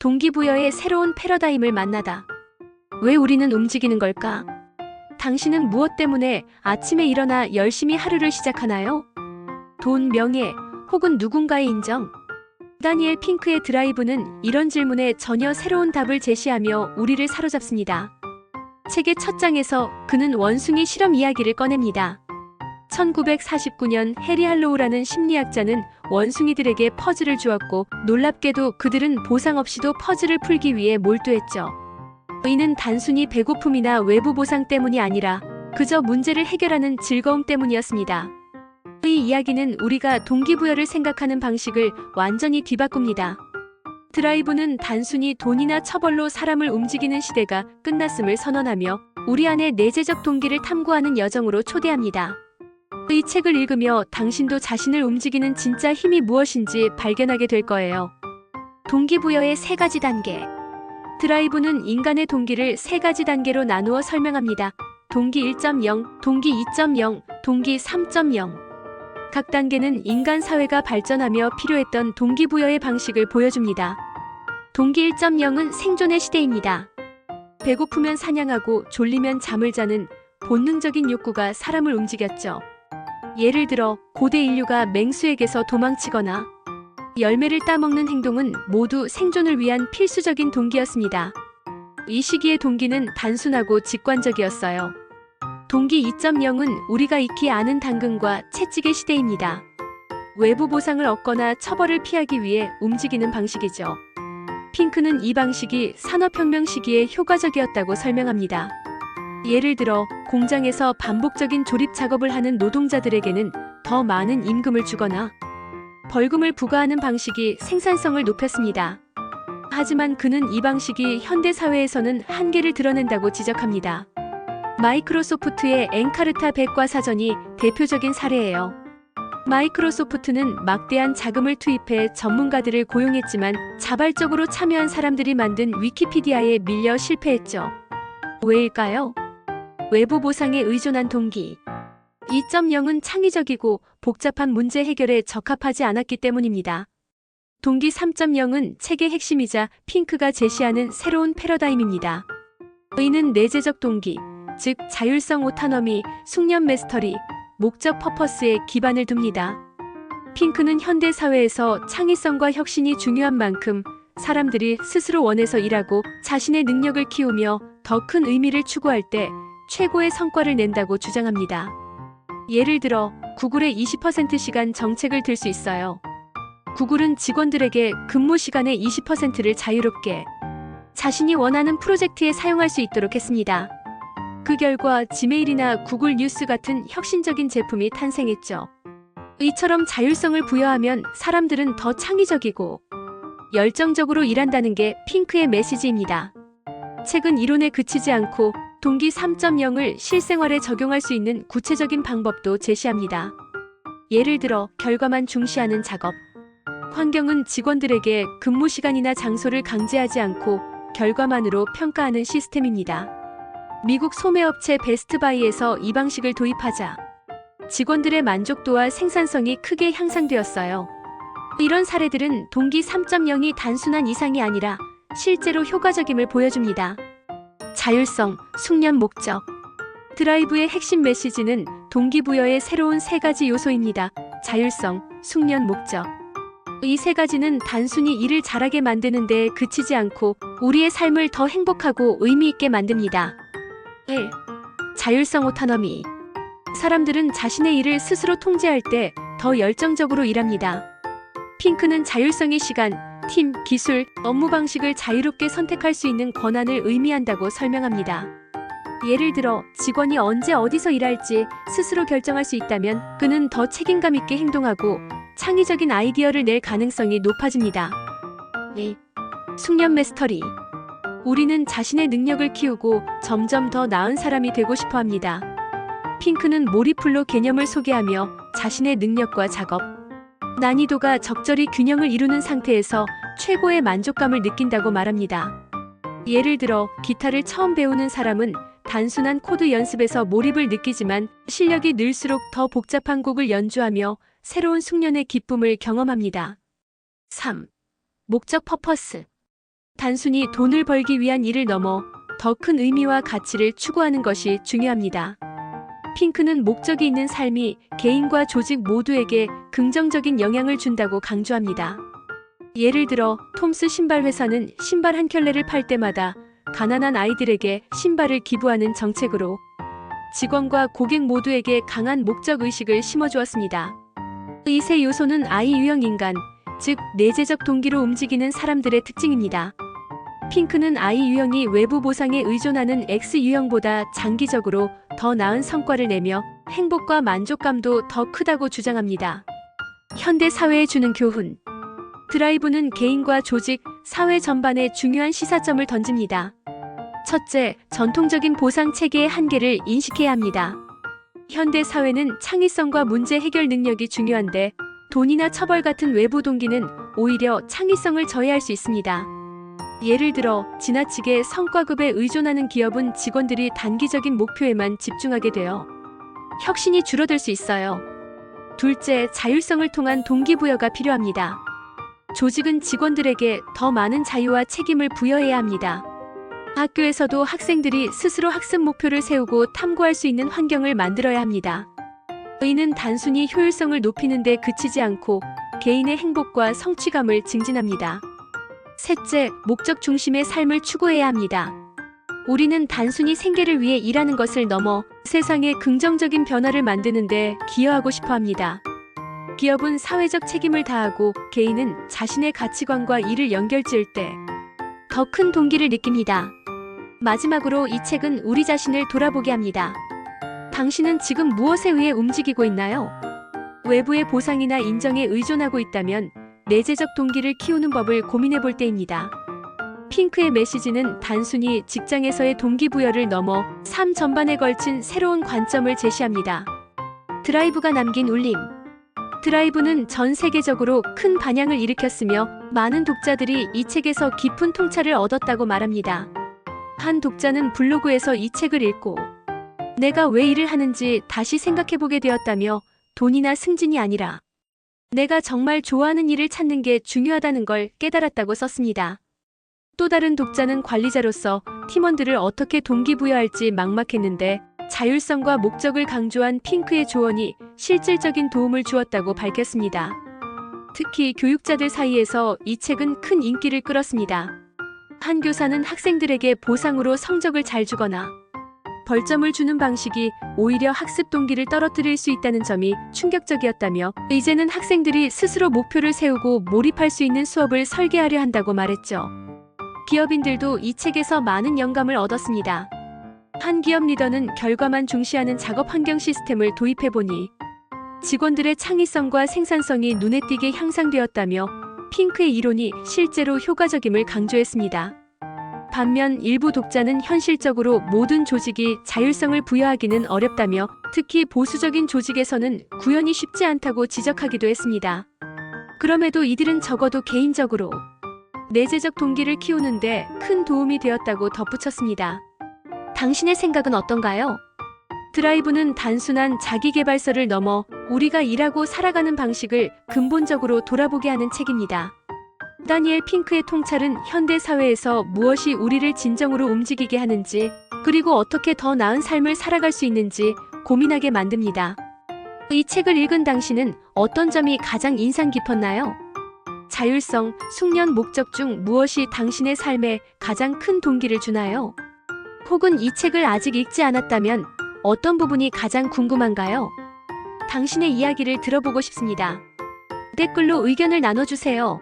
동기부여의 새로운 패러다임을 만나다. 왜 우리는 움직이는 걸까? 당신은 무엇 때문에 아침에 일어나 열심히 하루를 시작하나요? 돈, 명예, 혹은 누군가의 인정? 다니엘 핑크의 드라이브는 이런 질문에 전혀 새로운 답을 제시하며 우리를 사로잡습니다. 책의 첫 장에서 그는 원숭이 실험 이야기를 꺼냅니다. 1949년 해리 할로우라는 심리학자는 원숭이들에게 퍼즐을 주었고 놀랍게도 그들은 보상 없이도 퍼즐을 풀기 위해 몰두했죠. 이는 단순히 배고픔이나 외부 보상 때문이 아니라 그저 문제를 해결하는 즐거움 때문이었습니다. 이 이야기는 우리가 동기부여를 생각하는 방식을 완전히 뒤바꿉니다. 드라이브는 단순히 돈이나 처벌로 사람을 움직이는 시대가 끝났음을 선언하며 우리 안의 내재적 동기를 탐구하는 여정으로 초대합니다. 이 책을 읽으며 당신도 자신을 움직이는 진짜 힘이 무엇인지 발견하게 될 거예요. 동기부여의 3가지 단계. 드라이브는 인간의 동기를 3가지 단계로 나누어 설명합니다. 동기 1.0, 동기 2.0, 동기 3.0. 각 단계는 인간 사회가 발전하며 필요했던 동기부여의 방식을 보여줍니다. 동기 1.0은 생존의 시대입니다. 배고프면 사냥하고 졸리면 잠을 자는 본능적인 욕구가 사람을 움직였죠. 예를 들어 고대 인류가 맹수에게서 도망치거나 열매를 따먹는 행동은 모두 생존을 위한 필수적인 동기였습니다. 이 시기의 동기는 단순하고 직관적이었어요. 동기 2.0은 우리가 익히 아는 당근과 채찍의 시대입니다. 외부 보상을 얻거나 처벌을 피하기 위해 움직이는 방식이죠. 핑크는 이 방식이 산업혁명 시기에 효과적이었다고 설명합니다. 예를 들어 공장에서 반복적인 조립 작업을 하는 노동자들에게는 더 많은 임금을 주거나 벌금을 부과하는 방식이 생산성을 높였습니다. 하지만 그는 이 방식이 현대 사회에서는 한계를 드러낸다고 지적합니다. 마이크로소프트의 엔카르타 백과사전이 대표적인 사례예요. 마이크로소프트는 막대한 자금을 투입해 전문가들을 고용했지만 자발적으로 참여한 사람들이 만든 위키피디아에 밀려 실패했죠. 왜일까요? 외부 보상에 의존한 동기. 2.0은 창의적이고 복잡한 문제 해결에 적합하지 않았기 때문입니다. 동기 3.0은 책의 핵심이자 핑크가 제시하는 새로운 패러다임입니다. 이는 내재적 동기, 즉 자율성 오타너미, 숙련 메스터리, 목적 퍼퍼스에 기반을 둡니다. 핑크는 현대 사회에서 창의성과 혁신이 중요한 만큼 사람들이 스스로 원해서 일하고 자신의 능력을 키우며 더 큰 의미를 추구할 때 최고의 성과를 낸다고 주장합니다. 예를 들어 구글의 20% 시간 정책을 들 수 있어요. 구글은 직원들에게 근무 시간의 20%를 자유롭게 자신이 원하는 프로젝트에 사용할 수 있도록 했습니다. 그 결과 지메일이나 구글 뉴스 같은 혁신적인 제품이 탄생했죠. 이처럼 자율성을 부여하면 사람들은 더 창의적이고 열정적으로 일한다는 게 핑크의 메시지입니다. 책은 이론에 그치지 않고 동기 3.0을 실생활에 적용할 수 있는 구체적인 방법도 제시합니다. 예를 들어 결과만 중시하는 작업. 환경은 직원들에게 근무 시간이나 장소를 강제하지 않고 결과만으로 평가하는 시스템입니다. 미국 소매업체 베스트바이에서 이 방식을 도입하자 직원들의 만족도와 생산성이 크게 향상되었어요. 이런 사례들은 동기 3.0이 단순한 이상이 아니라 실제로 효과적임을 보여줍니다. 자율성, 숙련 목적. 드라이브의 핵심 메시지는 동기부여의 새로운 3가지 요소입니다. 자율성, 숙련 목적. 이 3가지는 단순히 일을 잘하게 만드는 데 그치지 않고 우리의 삶을 더 행복하고 의미 있게 만듭니다. 1. 자율성 오타너미. 사람들은 자신의 일을 스스로 통제할 때 더 열정적으로 일합니다. 핑크는 자율성의 시간, 팀, 기술, 업무 방식을 자유롭게 선택할 수 있는 권한을 의미한다고 설명합니다. 예를 들어 직원이 언제 어디서 일할지 스스로 결정할 수 있다면 그는 더 책임감 있게 행동하고 창의적인 아이디어를 낼 가능성이 높아집니다. 2. 숙련 메스터리. 우리는 자신의 능력을 키우고 점점 더 나은 사람이 되고 싶어 합니다. 핑크는 몰입플로 개념을 소개하며 자신의 능력과 작업, 난이도가 적절히 균형을 이루는 상태에서 최고의 만족감을 느낀다고 말합니다. 예를 들어 기타를 처음 배우는 사람은 단순한 코드 연습에서 몰입을 느끼지만 실력이 늘수록 더 복잡한 곡을 연주하며 새로운 숙련의 기쁨을 경험합니다. 3. 목적 퍼퍼스. 단순히 돈을 벌기 위한 일을 넘어 더 큰 의미와 가치를 추구하는 것이 중요합니다. 핑크는 목적이 있는 삶이 개인과 조직 모두에게 긍정적인 영향을 준다고 강조합니다. 예를 들어 톰스 신발 회사는 신발 한 켤레를 팔 때마다 가난한 아이들에게 신발을 기부하는 정책으로 직원과 고객 모두에게 강한 목적 의식을 심어주었습니다. 이 세 요소는 I 유형 인간, 즉 내재적 동기로 움직이는 사람들의 특징입니다. 핑크는 I 유형이 외부 보상에 의존하는 X 유형보다 장기적으로 더 나은 성과를 내며 행복과 만족감도 더 크다고 주장합니다. 현대 사회에 주는 교훈. 드라이브는 개인과 조직, 사회 전반에 중요한 시사점을 던집니다. 첫째, 전통적인 보상 체계의 한계를 인식해야 합니다. 현대 사회는 창의성과 문제 해결 능력이 중요한데 돈이나 처벌 같은 외부 동기는 오히려 창의성을 저해할 수 있습니다. 예를 들어 지나치게 성과급에 의존하는 기업은 직원들이 단기적인 목표에만 집중하게 되어 혁신이 줄어들 수 있어요. 둘째, 자율성을 통한 동기부여가 필요합니다. 조직은 직원들에게 더 많은 자유와 책임을 부여해야 합니다. 학교에서도 학생들이 스스로 학습 목표를 세우고 탐구할 수 있는 환경을 만들어야 합니다. 이는 단순히 효율성을 높이는 데 그치지 않고 개인의 행복과 성취감을 증진합니다. 셋째, 목적 중심의 삶을 추구해야 합니다. 우리는 단순히 생계를 위해 일하는 것을 넘어 세상에 긍정적인 변화를 만드는 데 기여하고 싶어 합니다. 기업은 사회적 책임을 다하고 개인은 자신의 가치관과 이를 연결지을 때 더 큰 동기를 느낍니다. 마지막으로 이 책은 우리 자신을 돌아보게 합니다. 당신은 지금 무엇에 의해 움직이고 있나요? 외부의 보상이나 인정에 의존하고 있다면 내재적 동기를 키우는 법을 고민해 볼 때입니다. 핑크의 메시지는 단순히 직장에서의 동기부여를 넘어 삶 전반에 걸친 새로운 관점을 제시합니다. 드라이브가 남긴 울림. 드라이브는 전 세계적으로 큰 반향을 일으켰으며 많은 독자들이 이 책에서 깊은 통찰을 얻었다고 말합니다. 한 독자는 블로그에서 이 책을 읽고 내가 왜 일을 하는지 다시 생각해보게 되었다며 돈이나 승진이 아니라 내가 정말 좋아하는 일을 찾는 게 중요하다는 걸 깨달았다고 썼습니다. 또 다른 독자는 관리자로서 팀원들을 어떻게 동기부여할지 막막했는데 자율성과 목적을 강조한 핑크의 조언이 실질적인 도움을 주었다고 밝혔습니다. 특히 교육자들 사이에서 이 책은 큰 인기를 끌었습니다. 한 교사는 학생들에게 보상으로 성적을 잘 주거나 벌점을 주는 방식이 오히려 학습 동기를 떨어뜨릴 수 있다는 점이 충격적이었다며 이제는 학생들이 스스로 목표를 세우고 몰입할 수 있는 수업을 설계하려 한다고 말했죠. 기업인들도 이 책에서 많은 영감을 얻었습니다. 한 기업 리더는 결과만 중시하는 작업 환경 시스템을 도입해보니 직원들의 창의성과 생산성이 눈에 띄게 향상되었다며 핑크의 이론이 실제로 효과적임을 강조했습니다. 반면 일부 독자는 현실적으로 모든 조직이 자율성을 부여하기는 어렵다며 특히 보수적인 조직에서는 구현이 쉽지 않다고 지적하기도 했습니다. 그럼에도 이들은 적어도 개인적으로 내재적 동기를 키우는데 큰 도움이 되었다고 덧붙였습니다. 당신의 생각은 어떤가요? 드라이브는 단순한 자기계발서를 넘어 우리가 일하고 살아가는 방식을 근본적으로 돌아보게 하는 책입니다. 다니엘 핑크의 통찰은 현대 사회에서 무엇이 우리를 진정으로 움직이게 하는지, 그리고 어떻게 더 나은 삶을 살아갈 수 있는지 고민하게 만듭니다. 이 책을 읽은 당신은 어떤 점이 가장 인상 깊었나요? 자율성, 숙련, 목적 중 무엇이 당신의 삶에 가장 큰 동기를 주나요? 혹은 이 책을 아직 읽지 않았다면 어떤 부분이 가장 궁금한가요? 당신의 이야기를 들어보고 싶습니다. 댓글로 의견을 나눠주세요.